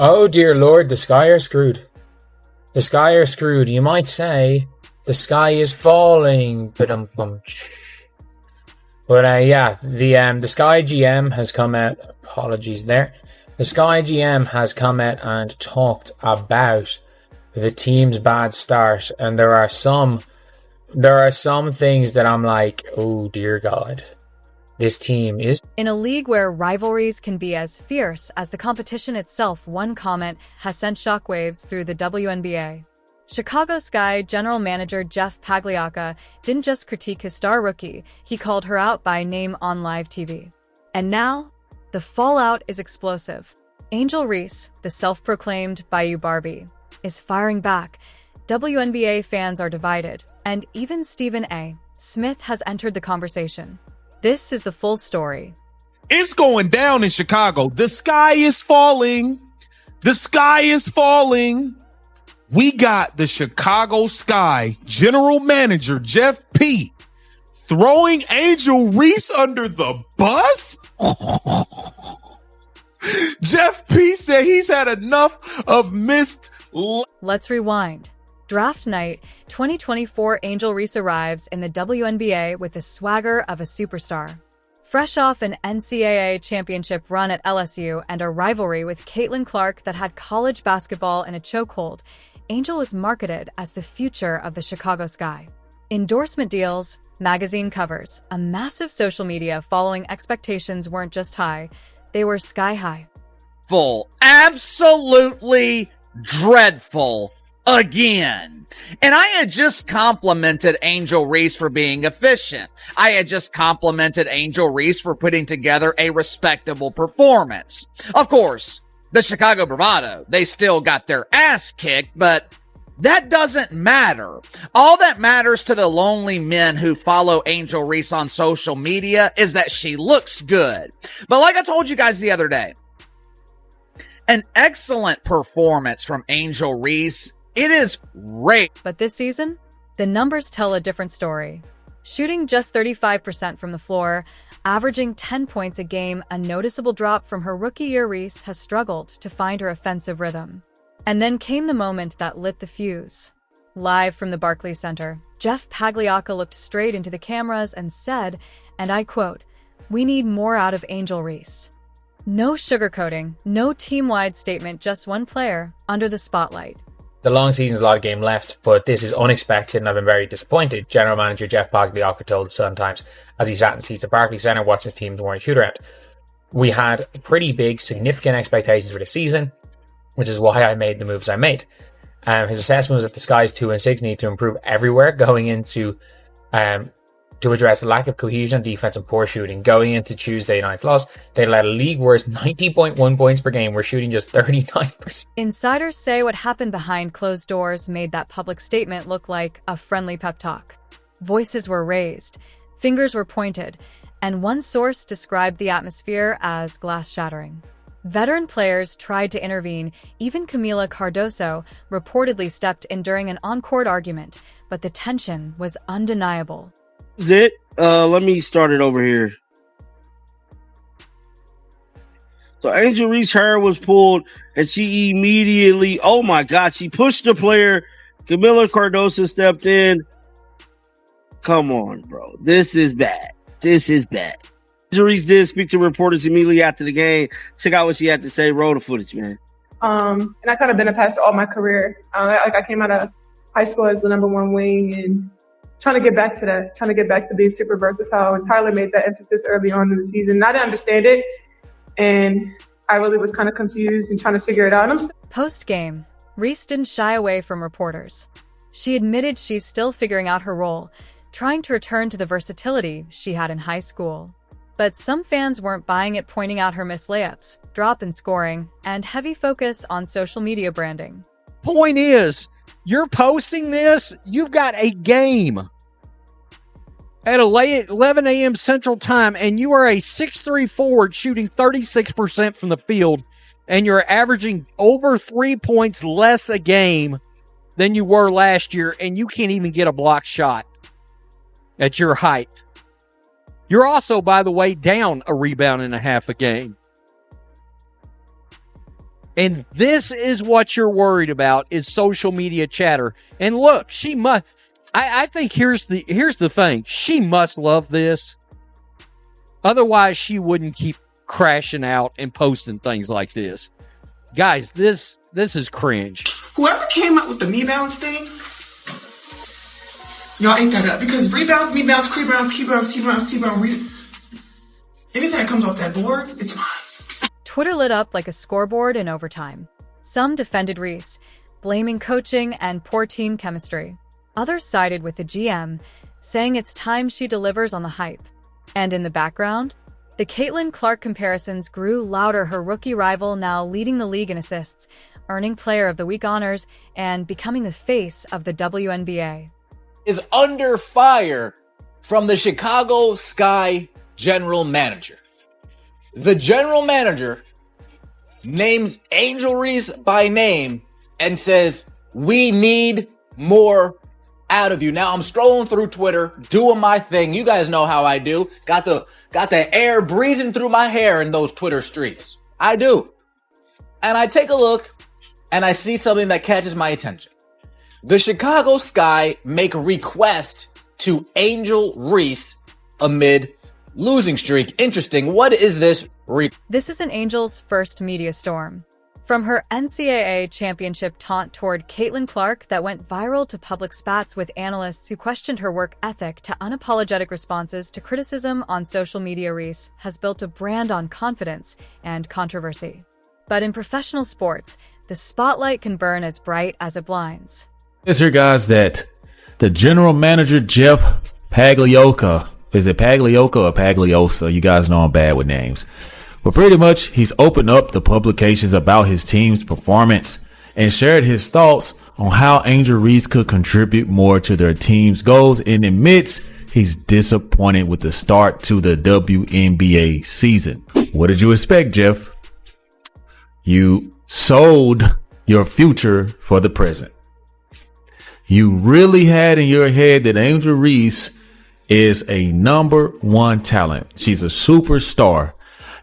Oh dear Lord, the Sky are screwed. The Sky are screwed. You might say the sky is falling. But yeah, the Sky GM has come out. Apologies there. The Sky GM has come out and talked about the team's bad start, and there are some things that I'm like, oh dear God, this team is. In a league where rivalries can be as fierce as the competition itself, one comment has sent shockwaves through the WNBA. Chicago Sky general manager Jeff Pagliacca didn't just critique his star rookie, he called her out by name on live TV. And now, the fallout is explosive. Angel Reese, the self-proclaimed Bayou Barbie, is firing back. WNBA fans are divided, and even Stephen A. Smith has entered the conversation. This is the full story. It's going down in Chicago. The sky is falling. The sky is falling. We got the Chicago Sky general manager, Jeff P., throwing Angel Reese under the bus? Jeff P. said he's had enough of missed. Let's rewind. Draft night, 2024, Angel Reese arrives in the WNBA with the swagger of a superstar. Fresh off an NCAA championship run at LSU and a rivalry with Caitlin Clark that had college basketball in a chokehold, Angel was marketed as the future of the Chicago Sky. Endorsement deals, magazine covers, a massive social media following expectations weren't just high, they were sky high. Full, absolutely dreadful again. And I had just complimented Angel Reese for being efficient. I had just complimented Angel Reese for putting together a respectable performance. Of course, the Chicago Bravado, they still got their ass kicked, but that doesn't matter. All that matters to the lonely men who follow Angel Reese on social media is that she looks good. But like I told you guys the other day, an excellent performance from Angel Reese. It is great. But this season, the numbers tell a different story. Shooting just 35% from the floor, averaging 10 points a game, a noticeable drop from her rookie year. Reese has struggled to find her offensive rhythm. And then came the moment that lit the fuse. Live from the Barclays Center, Jeff Pagliacca looked straight into the cameras and said, and I quote, "We need more out of Angel Reese." No sugarcoating, no team-wide statement, just one player under the spotlight. The long season's a lot of game left, but this is unexpected and I've been very disappointed. General manager Jeff Pagliacca told the Sun Times as he sat in seats at Barclays Center watching his team's morning shoot-around. We had pretty big, significant expectations for the season, which is why I made the moves I made. His assessment was that the Sky's 2 and 6 need to improve everywhere going into to address the lack of cohesion on defense and poor shooting. Going into Tuesday night's loss, they let a league worst 90.1 points per game. We're shooting just 39%. Insiders say what happened behind closed doors made that public statement look like a friendly pep talk. Voices were raised, fingers were pointed, and one source described the atmosphere as glass-shattering. Veteran players tried to intervene. Even Camila Cardoso reportedly stepped in during an on-court argument, but the tension was undeniable. It. Let me start it over here. So Angel Reese hair was pulled, and she immediately, oh my God, she pushed the player. Camila Cardoso stepped in. Come on, bro. This is bad. This is bad. Angel Reese did speak to reporters immediately after the game. Check out what she had to say. Roll the footage, man. And I kind of been a passer all my career. I came out of high school as the number one wing and trying to get back to that, trying to get back to being super versatile. And Tyler made that emphasis early on in the season. And I didn't understand it. And I really was kind of confused and trying to figure it out. Post-game, Reese didn't shy away from reporters. She admitted she's still figuring out her role, trying to return to the versatility she had in high school. But some fans weren't buying it, pointing out her missed layups, drop in scoring, and heavy focus on social media branding. Point is, you're posting this, you've got a game at 11 a.m. Central Time, and you are a 6'3" forward shooting 36% from the field, and you're averaging over 3 points less a game than you were last year, and you can't even get a block shot at your height. You're also, by the way, down a rebound and a half a game. And this is what you're worried about is social media chatter. And look, she must. I think here's the thing. She must love this. Otherwise, she wouldn't keep crashing out and posting things like this. Guys, this is cringe. Whoever came up with the me-bounds thing, y'all ate that up. Because rebounds, me-bounds, rebounds, keybounds, T-bounds, anything that comes off that board, it's mine. Twitter lit up like a scoreboard in overtime. Some defended Reese, blaming coaching and poor team chemistry. Others sided with the GM, saying it's time she delivers on the hype. And in the background, the Caitlin Clark comparisons grew louder, her rookie rival now leading the league in assists, earning Player of the Week honors, and becoming the face of the WNBA. Is under fire from the Chicago Sky general manager. The general manager names Angel Reese by name and says, we need more out of you. Now I'm scrolling through Twitter, doing my thing. You guys know how I do. Got the air breezing through my hair in those Twitter streets. I do. And I take a look and I see something that catches my attention. The Chicago Sky make a request to Angel Reese amid losing streak. Interesting. What is this? This is an Angel's first media storm. From her NCAA championship taunt toward Caitlin Clark that went viral to public spats with analysts who questioned her work ethic to unapologetic responses to criticism on social media, Reese has built a brand on confidence and controversy. But in professional sports, the spotlight can burn as bright as it blinds. It's here, guys, that the general manager, Jeff Pagliocca, is it Pagliocca or Pagliosa? You guys know I'm bad with names. But pretty much, he's opened up the publications about his team's performance and shared his thoughts on how Angel Reese could contribute more to their team's goals, and admits he's disappointed with the start to the WNBA season. What did you expect, Jeff? You sold your future for the present. You really had in your head that Angel Reese is a #1 talent. She's a superstar.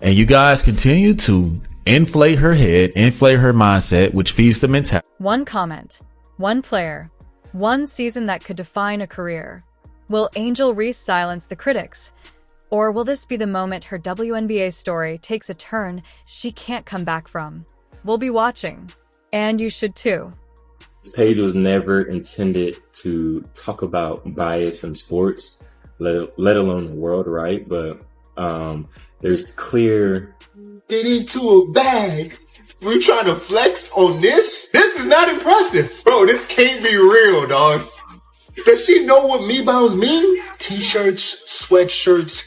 And you guys continue to inflate her head, inflate her mindset, which feeds the mentality. One comment, one player, one season that could define a career. Will Angel Reese silence the critics? Or will this be the moment her WNBA story takes a turn she can't come back from? We'll be watching. And you should too. This page was never intended to talk about bias in sports, let alone the world, right? But there's clear. Get into a bag. We're trying to flex on this? This is not impressive. Bro, this can't be real, dog. Does she know what me-bounds mean? T-shirts, sweatshirts,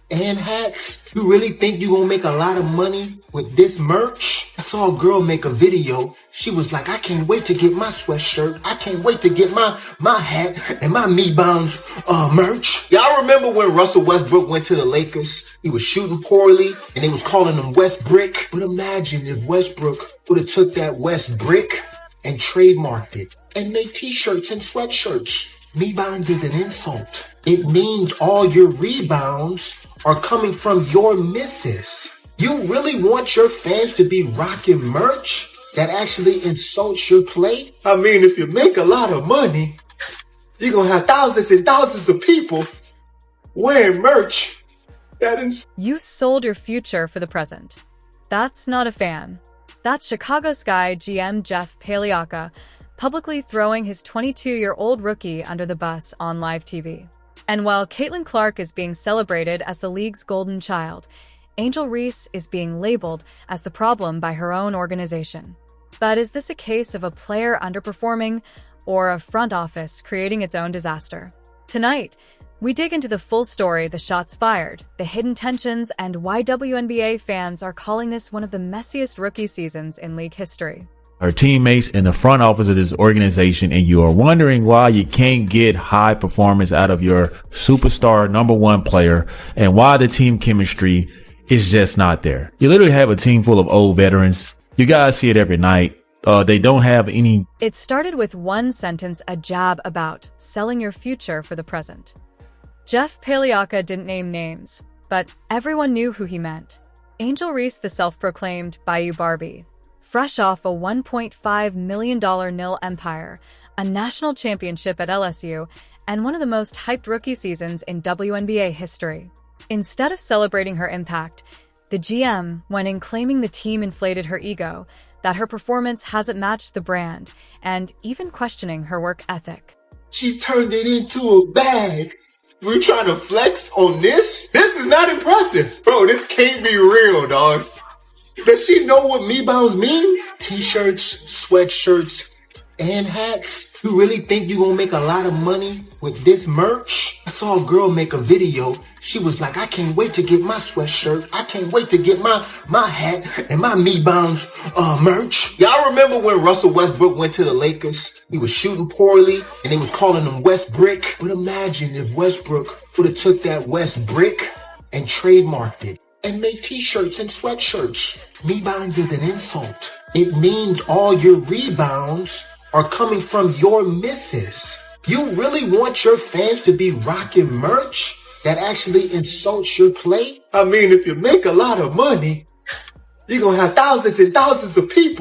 and hats. You really think you gonna make a lot of money with this merch? I saw a girl make a video. She was like, I can't wait to get my sweatshirt. I can't wait to get my hat and my me-bounds merch. Y'all remember when Russell Westbrook went to the Lakers? He was shooting poorly and they was calling him West Brick. But imagine if Westbrook would have took that West Brick and trademarked it and made t-shirts and sweatshirts. Me-bounds is an insult. It means all your rebounds are coming from your misses. You really want your fans to be rocking merch that actually insults your play? I mean, if you make a lot of money, you're gonna have thousands and thousands of people wearing merch that You sold your future for the present. That's not a fan. That's Chicago Sky GM Jeff Pagliocca publicly throwing his 22-year-old rookie under the bus on live TV. And while Caitlin Clark is being celebrated as the league's golden child, Angel Reese is being labeled as the problem by her own organization. But is this a case of a player underperforming or a front office creating its own disaster? Tonight, we dig into the full story, the shots fired, the hidden tensions, and why WNBA fans are calling this one of the messiest rookie seasons in league history. Her teammates in the front office of this organization, and you are wondering why you can't get high performance out of your superstar #1 player and why the team chemistry is just not there. You literally have a team full of old veterans. You guys see it every night. They don't have any. It started with one sentence, a jab about selling your future for the present. Jeff Pagliocca didn't name names, but everyone knew who he meant. Angel Reese, the self-proclaimed Bayou Barbie, Fresh off a $1.5 million nil empire, a national championship at LSU, and one of the most hyped rookie seasons in WNBA history. Instead of celebrating her impact, the GM went in claiming the team inflated her ego, that her performance hasn't matched the brand, and even questioning her work ethic. She turned it into a bag. We're trying to flex on this? This is not impressive. Bro, this can't be real, dog. Does she know what me-bounds mean? T-shirts, sweatshirts, and hats. You really think you're gonna make a lot of money with this merch? I saw a girl make a video. She was like, I can't wait to get my sweatshirt. I can't wait to get my hat and my Me-Bounds merch. Y'all remember when Russell Westbrook went to the Lakers? He was shooting poorly and they was calling him West Brick. But imagine if Westbrook would have took that West Brick and trademarked it and made t-shirts and sweatshirts. Me-Bounds is an insult. It means all your rebounds are coming from your misses. You really want your fans to be rocking merch that actually insults your play? I mean, if you make a lot of money, you're gonna have thousands and thousands of people